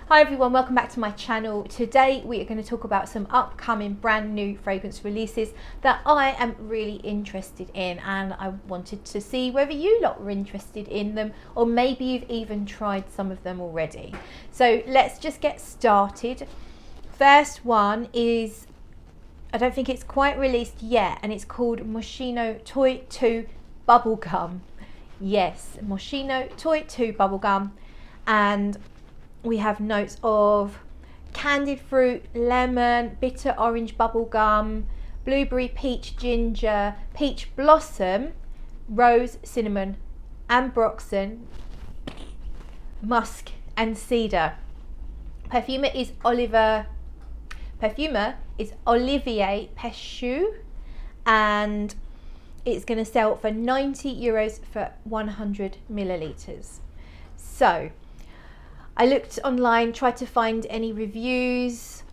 Hi everyone, welcome back to my channel. Today we are going to talk about some upcoming brand new fragrance releases that I am really interested in, and I wanted to see whether you lot were interested in them, or maybe you've even tried some of them already. So let's just get started. First one is, I don't think it's quite released yet, and it's called Moschino Toy 2 Bubblegum. Yes, Moschino Toy 2 Bubblegum, and we have notes of candied fruit, lemon, bitter orange bubblegum, blueberry, peach, ginger, peach blossom, rose, cinnamon, ambroxan, musk, and cedar. Perfumer is Olivier Pesciu, and it's going to sell for €90 for 100 millilitres. So I looked online, tried to find any reviews,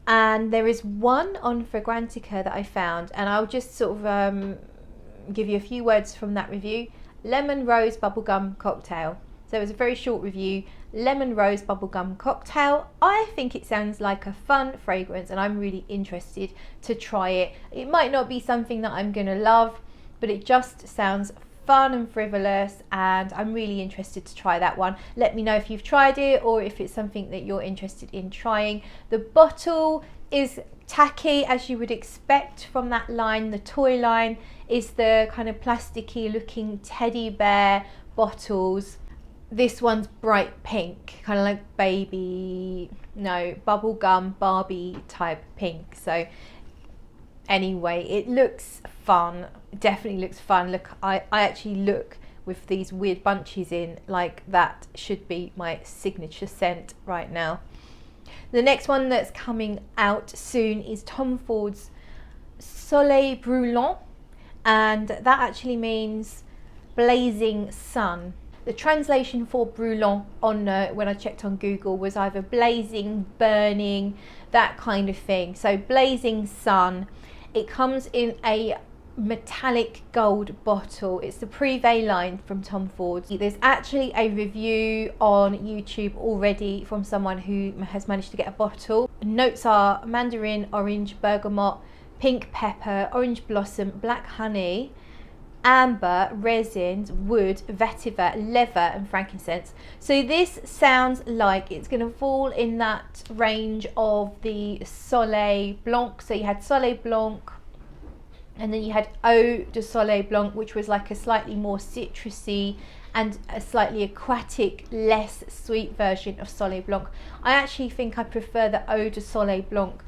and there is one on Fragrantica that I found, and I'll just sort of give you a few words from that review. Lemon rose bubblegum cocktail. So it was a very short review. Lemon rose bubblegum cocktail. I think it sounds like a fun fragrance, and I'm really interested to try it. It might not be something that I'm going to love, but it just sounds fun and frivolous, and I'm really interested to try that one. Let me know if you've tried it or if it's something that you're interested in trying. The bottle is tacky, as you would expect from that line. The toy line is the kind of plasticky looking teddy bear bottles. This one's bright pink, kind of like bubblegum Barbie type pink. So anyway, it looks fun. It definitely looks fun. Look, I actually look with these weird bunches in, like that should be my signature scent right now. The next one that's coming out soon is Tom Ford's Soleil Brulant, and that actually means blazing sun. The translation for Brulant on when I checked on Google was either blazing, burning, that kind of thing. So blazing sun. It comes in a metallic gold bottle. It's the Privé line from Tom Ford. There's actually a review on YouTube already from someone who has managed to get a bottle. Notes are mandarin, orange, bergamot, pink pepper, orange blossom, black honey, amber, resins, wood, vetiver, leather, and frankincense. So this sounds like it's going to fall in that range of the Soleil Blanc. So you had Soleil Blanc, and then you had Eau de Soleil Blanc, which was like a slightly more citrusy and a slightly aquatic, less sweet version of Soleil Blanc. I actually think I prefer the Eau de Soleil Blanc,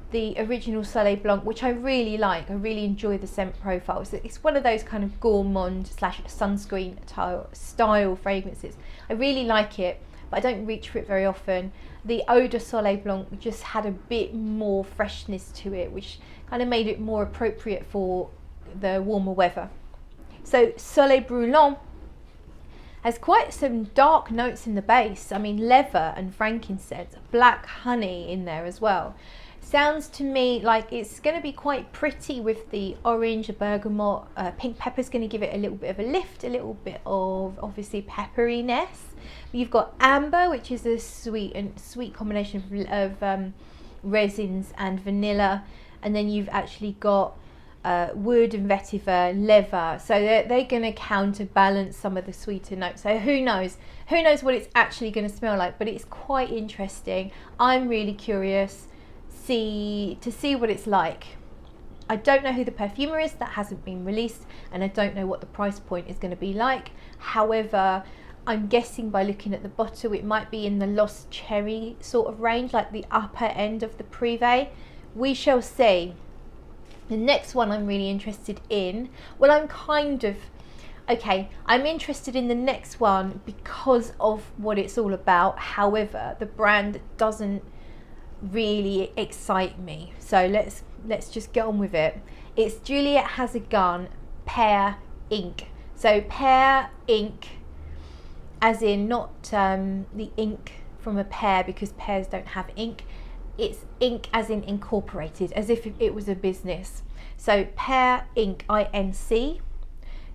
the original Soleil Blanc, which I really like. I really enjoy the scent profile. So it's one of those kind of gourmand / sunscreen style fragrances. I really like it, but I don't reach for it very often. The Eau de Soleil Blanc just had a bit more freshness to it, which kind of made it more appropriate for the warmer weather. So Soleil Brulant has quite some dark notes in the base. I mean, leather and frankincense, black honey in there as well. Sounds to me like it's going to be quite pretty with the orange, the bergamot, pink pepper is going to give it a little bit of a lift, a little bit of obviously pepperiness. You've got amber, which is a sweet combination of resins and vanilla, and then you've actually got wood and vetiver, leather. So they're going to counterbalance some of the sweeter notes. So who knows what it's actually going to smell like, but it's quite interesting. I'm really curious to see what it's like. I don't know who the perfumer is, that hasn't been released, and I don't know what the price point is going to be like. However, I'm guessing by looking at the bottle it might be in the Lost Cherry sort of range, like the upper end of the Privé. We shall see. The next one I'm really interested in, well, I'm interested in the next one because of what it's all about. However, the brand doesn't really excite me, so let's just get on with it. It's Juliette Has a Gun Pear Ink. So pear ink, as in not the ink from a pear, because pears don't have ink. It's ink as in incorporated, as if it was a business. So Pear Ink, INC.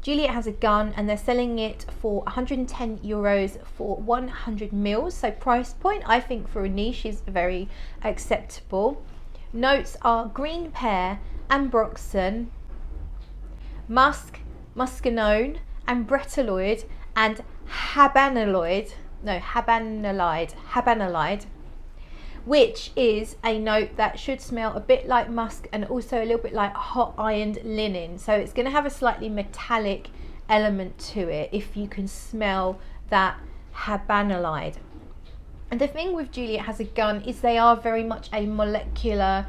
Juliette Has a Gun, and they're selling it for €110 for 100 mils. So price point, I think for a niche, is very acceptable. Notes are green pear, ambroxan, musk, muscanone, ambretaloid, and habanaloid, which is a note that should smell a bit like musk and also a little bit like hot ironed linen. So it's going to have a slightly metallic element to it if you can smell that habanalide. And the thing with Juliette Has a Gun is they are very much a molecular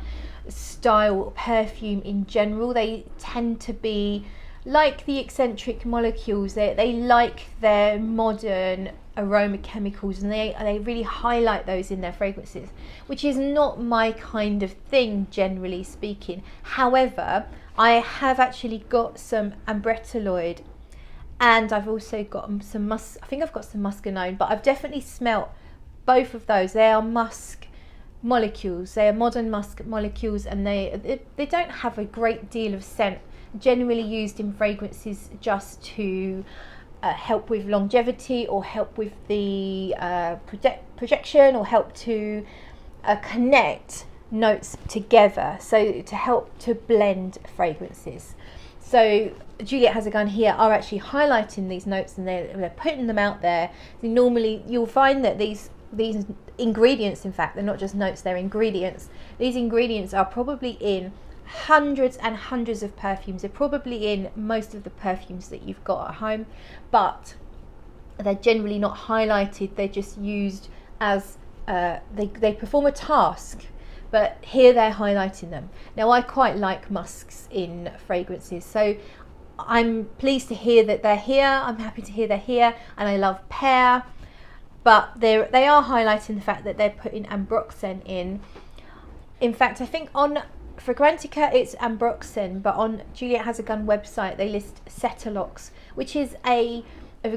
style perfume in general. They tend to be like the eccentric molecules. They like their modern aroma chemicals, and they really highlight those in their fragrances, which is not my kind of thing, generally speaking. However, I have actually got some ambretaloid, and I've also got some musk. I think I've got some muscanone, but I've definitely smelt both of those. They are musk molecules. They are modern musk molecules, and they don't have a great deal of scent. Generally used in fragrances just to help with longevity, or help with the projection, or help to connect notes together, so to help to blend fragrances. So Juliette Has a Gun here are actually highlighting these notes, and they're putting them out there. So normally you'll find that these ingredients, in fact, they're not just notes, they're ingredients. These ingredients are probably in hundreds and hundreds of perfumes. They're probably in most of the perfumes that you've got at home, but they're generally not highlighted. They're just used as they perform a task, but here they're highlighting them. Now, I quite like musks in fragrances, so I'm pleased to hear that they're here. I'm happy to hear they're here, and I love pear, but they are highlighting the fact that they're putting ambroxan in. In fact, I think on Fragrantica it's ambroxan, but on Juliette Has a Gun website they list Cetylox, which is a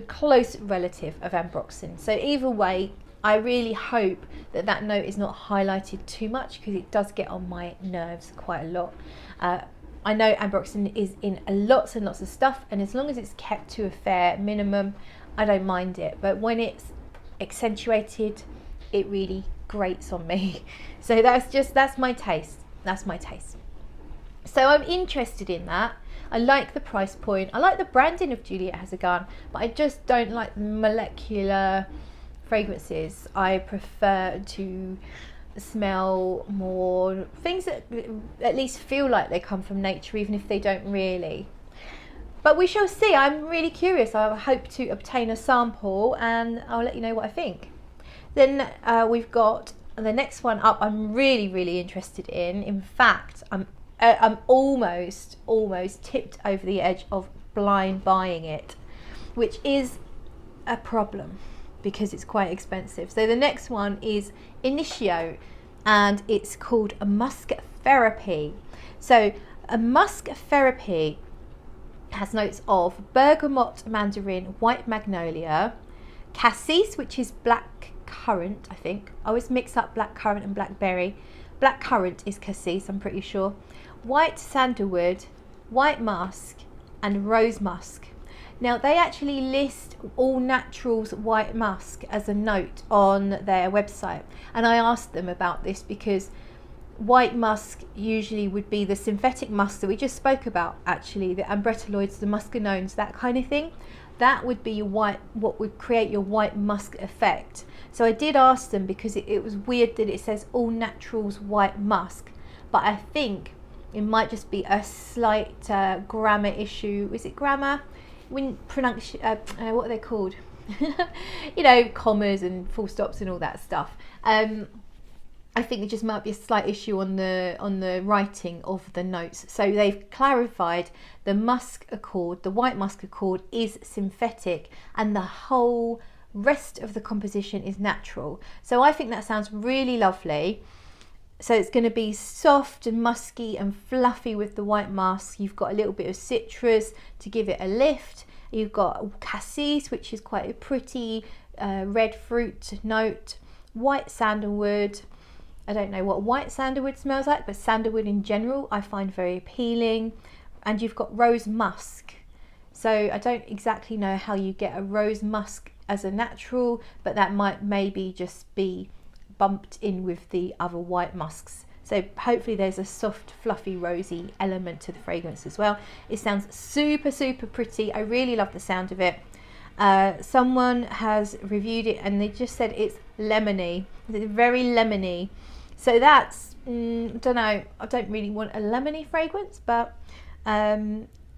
close relative of ambroxan. So either way, I really hope that that note is not highlighted too much, because it does get on my nerves quite a lot. I know ambroxan is in lots and lots of stuff, and as long as it's kept to a fair minimum, I don't mind it. But when it's accentuated, it really grates on me. So that's my taste. That's my taste. So I'm interested in that. I like the price point. I like the branding of Juliette Has a Gun, but I just don't like molecular fragrances. I prefer to smell more things that at least feel like they come from nature, even if they don't really. But we shall see. I'm really curious. I hope to obtain a sample, and I'll let you know what I think. Then we've got the next one up. I'm really interested in. In fact, I'm almost tipped over the edge of blind buying it, which is a problem because it's quite expensive. So the next one is Initio, and it's called a Musk Therapy. So a Musk Therapy has notes of bergamot, mandarin, white magnolia, cassis, which is black currant, I think. I always mix up black currant and blackberry. Black currant is cassis, I'm pretty sure. White sandalwood, white musk, and rose musk. Now, they actually list All Naturals white musk as a note on their website, and I asked them about this because white musk usually would be the synthetic musk that we just spoke about, actually, the ambretaloids, the muscanones, that kind of thing. That would be your white, what would create your white musk effect. So I did ask them because it was weird that it says All Naturals white musk, but I think it might just be a slight grammar issue. Is it grammar? When pronounce what are they called? You know, commas and full stops and all that stuff. I think it just might be a slight issue on the writing of the notes. So they've clarified the musk accord, the white musk accord, is synthetic, and the whole rest of the composition is natural. So I think that sounds really lovely. So it's going to be soft and musky and fluffy with the white musk. You've got a little bit of citrus to give it a lift. You've got cassis, which is quite a pretty red fruit note. White sandalwood. I don't know what white sandalwood smells like, but sandalwood in general I find very appealing. And you've got rose musk. So I don't exactly know how you get a rose musk as a natural, but that might maybe just be bumped in with the other white musks. So hopefully there's a soft, fluffy, rosy element to the fragrance as well. It sounds super, super pretty. I really love the sound of it. Someone has reviewed it and they just said it's lemony. It's very lemony. So that's, don't know, I don't really want a lemony fragrance, but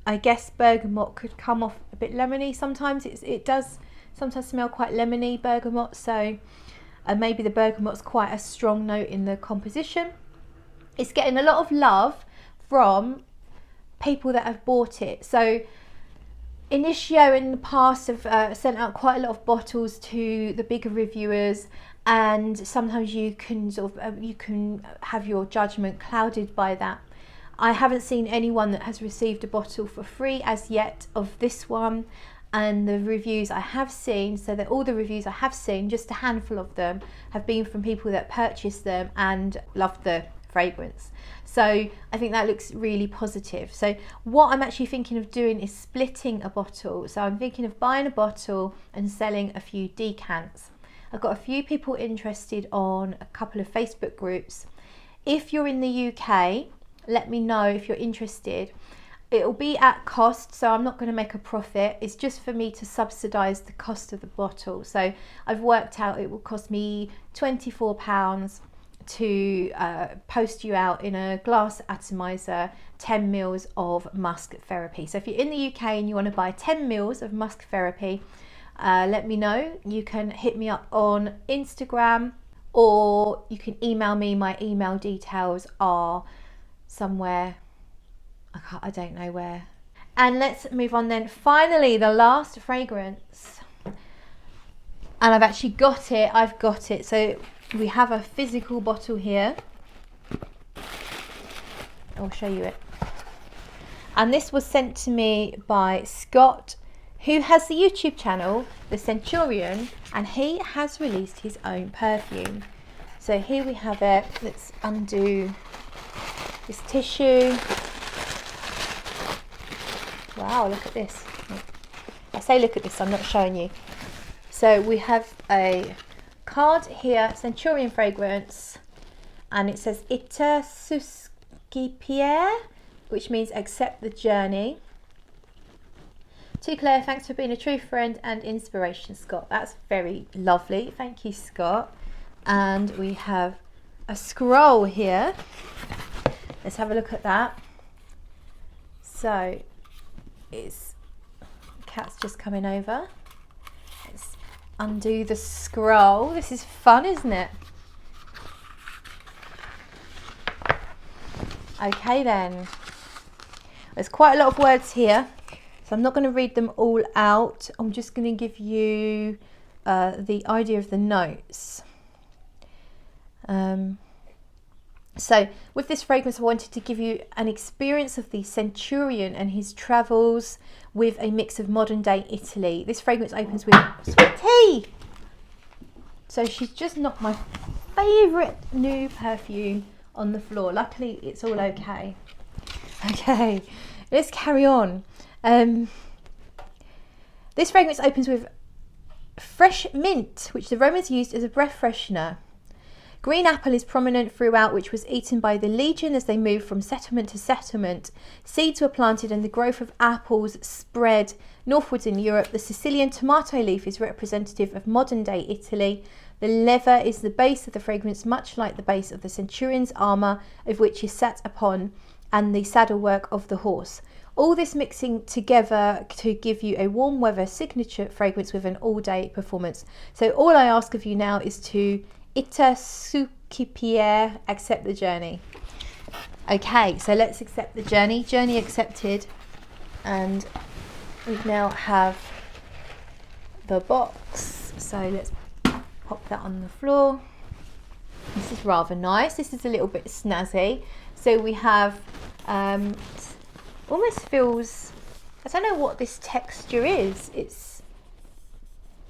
I guess bergamot could come off a bit lemony sometimes. It does sometimes smell quite lemony, bergamot, so maybe the bergamot's quite a strong note in the composition. It's getting a lot of love from people that have bought it. So Initio in the past have sent out quite a lot of bottles to the bigger reviewers, and sometimes you can sort of you can have your judgment clouded by that. I haven't seen anyone that has received a bottle for free as yet of this one, and the reviews I have seen, so that all the reviews I have seen, just a handful of them, have been from people that purchased them and loved the fragrance. So I think that looks really positive. So what I'm actually thinking of doing is splitting a bottle. So I'm thinking of buying a bottle and selling a few decants. I've got a few people interested on a couple of Facebook groups. If you're in the UK, let me know if you're interested. It'll be at cost, so I'm not going to make a profit. It's just for me to subsidise the cost of the bottle. So I've worked out it will cost me £24 to post you out in a glass atomizer 10 mils of musk therapy. So if you're in the UK and you want to buy 10 mils of musk therapy, let me know. You can hit me up on Instagram, or you can email me. My email details are somewhere, I don't know where. And let's move on then. Finally, the last fragrance, and I've actually got it. I've got it. So we have a physical bottle here. I'll show you it. And this was sent to me by Scott, who has the YouTube channel, the Centurion, and he has released his own perfume. So here we have it. Let's undo this tissue. Wow, look at this. I say look at this, I'm not showing you. So we have a card here, Centurion fragrance, and it says Ita Pierre, which means accept the journey. To Claire, thanks for being a true friend and inspiration, Scott. That's very lovely. Thank you, Scott. And we have a scroll here. Let's have a look at that. So it's, the cat's just coming over. Let's undo the scroll. This is fun, isn't it? Okay then. There's quite a lot of words here, so I'm not going to read them all out. I'm just going to give you the idea of the notes. So with this fragrance, I wanted to give you an experience of the Centurion and his travels with a mix of modern day Italy. This fragrance opens with sweet tea. So she's just knocked my favourite new perfume on the floor. Luckily it's all okay. Okay, let's carry on. This fragrance opens with fresh mint, which the Romans used as a breath freshener. Green apple is prominent throughout, which was eaten by the legion as they moved from settlement to settlement. Seeds were planted and the growth of apples spread northwards in Europe. The Sicilian tomato leaf is representative of modern day Italy. The leather is the base of the fragrance, much like the base of the Centurion's armour, of which is sat upon, and the saddlework of the horse. All this mixing together to give you a warm weather signature fragrance with an all-day performance. So all I ask of you now is to Ita Pierre, accept the journey. Okay, so let's accept the journey. Journey accepted. And we now have the box. So let's pop that on the floor. This is rather nice. This is a little bit snazzy. So we have, almost feels, I don't know what this texture is.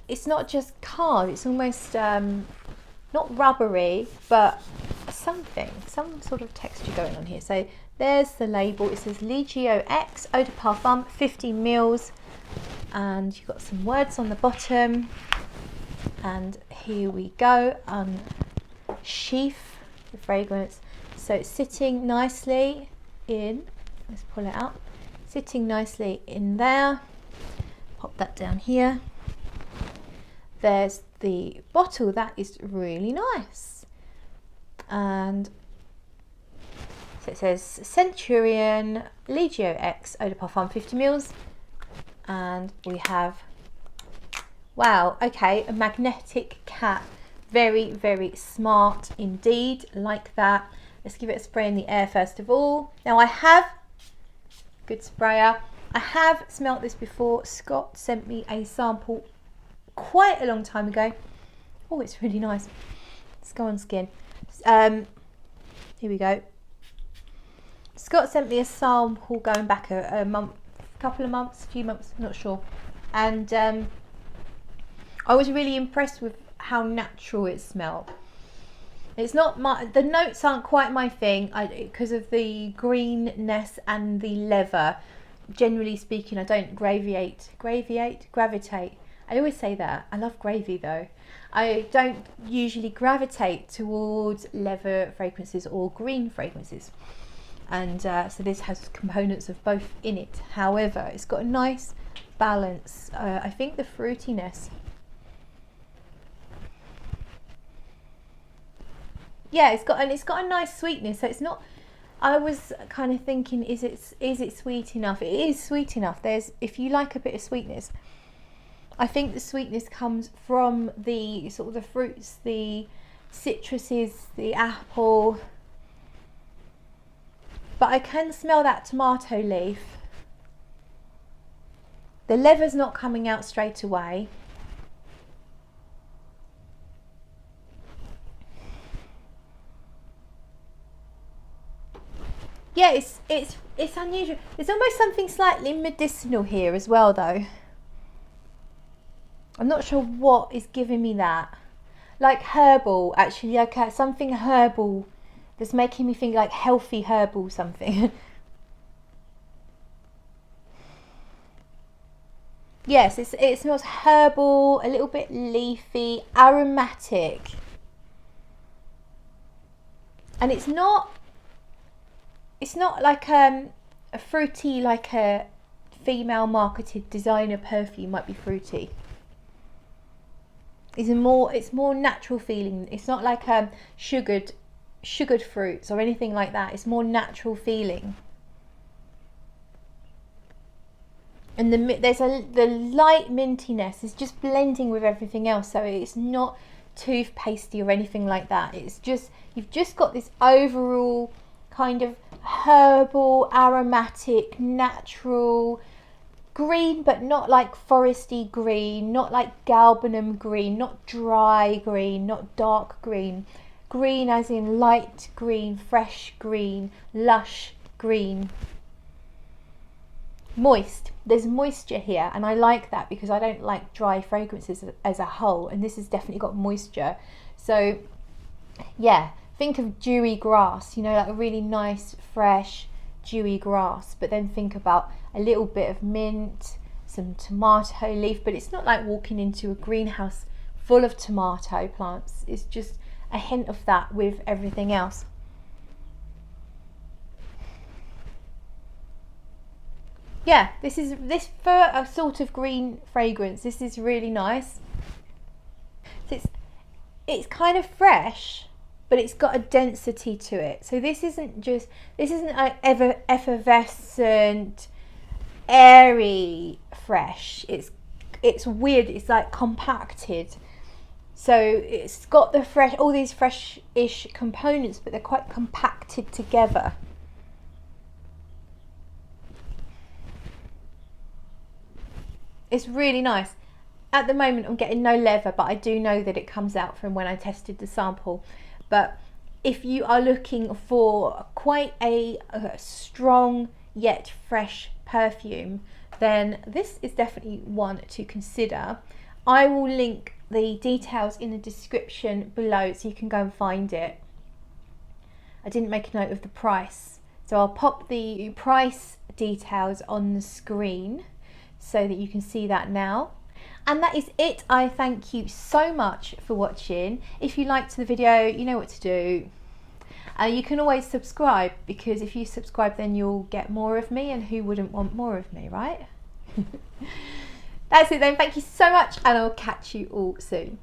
It's not just card. It's almost not rubbery, but some sort of texture going on here. So there's the label. It says Legio X Eau de Parfum, 50 mils. and you've got some words on the bottom. And here we go, sheath the fragrance. So it's sitting nicely in, let's pull it out, sitting nicely in there. Pop that down here. There's the bottle, that is really nice. And so it says Centurion Legio X Eau de Parfum 50 ml. And we have, wow, okay, a magnetic cap. Very, very smart indeed, like that. Let's give it a spray in the air first of all. Now I have, good sprayer, I have smelt this before. Scott sent me a sample quite a long time ago. Oh, it's really nice. Let's go on skin. Here we go. Scott sent me a sample going back a month, couple of months, a few months, I'm not sure. And I was really impressed with how natural it smelled. It's not my, the notes aren't quite my thing because of the greenness and the leather. Generally speaking, I don't gravitate. I always say that. I love gravy though. I don't usually gravitate towards leather fragrances or green fragrances. And so this has components of both in it. However, it's got a nice balance. I think the fruitiness, yeah, it's got a nice sweetness. So it's not, I was kind of thinking, is it sweet enough? It is sweet enough. There's, if you like a bit of sweetness, I think the sweetness comes from the sort of the fruits, the citruses, the apple. But I can smell that tomato leaf. The leather's not coming out straight away. Yeah, it's unusual. There's almost something slightly medicinal here as well though. I'm not sure what is giving me that. Like herbal, actually, like something herbal that's making me think like healthy herbal something. Yes, it smells herbal, a little bit leafy, aromatic. And it's not like a fruity, like a female marketed designer perfume might be fruity. It's more natural feeling. It's not like sugared fruits or anything like that. It's more natural feeling. And the light mintiness is just blending with everything else, so it's not toothpastey or anything like that. It's just, you've just got this overall kind of herbal, aromatic, natural green, but not like foresty green, not like galbanum green, not dry green, not dark green. Green as in light green, fresh green, lush green. Moist. There's moisture here, and I like that because I don't like dry fragrances as a whole, and this has definitely got moisture. So yeah, think of dewy grass, you know, like a really nice fresh dewy grass, but then think about a little bit of mint, some tomato leaf, but it's not like walking into a greenhouse full of tomato plants. It's just a hint of that with everything else. Yeah, this for a sort of green fragrance, this is really nice. So it's kind of fresh, but it's got a density to it. So this isn't like effervescent, airy fresh. It's weird. It's like compacted. So it's got the fresh, all these fresh-ish components, but they're quite compacted together. It's really nice. At the moment I'm getting no leather, but I do know that it comes out from when I tested the sample. But if you are looking for quite a strong yet fresh perfume, then this is definitely one to consider. I will link the details in the description below so you can go and find it. I didn't make a note of the price, so I'll pop the price details on the screen so that you can see that now. And that is it. I thank you so much for watching. If you liked the video, you know what to do. You can always subscribe, because if you subscribe then you'll get more of me, and who wouldn't want more of me, right? That's it then. Thank you so much, and I'll catch you all soon.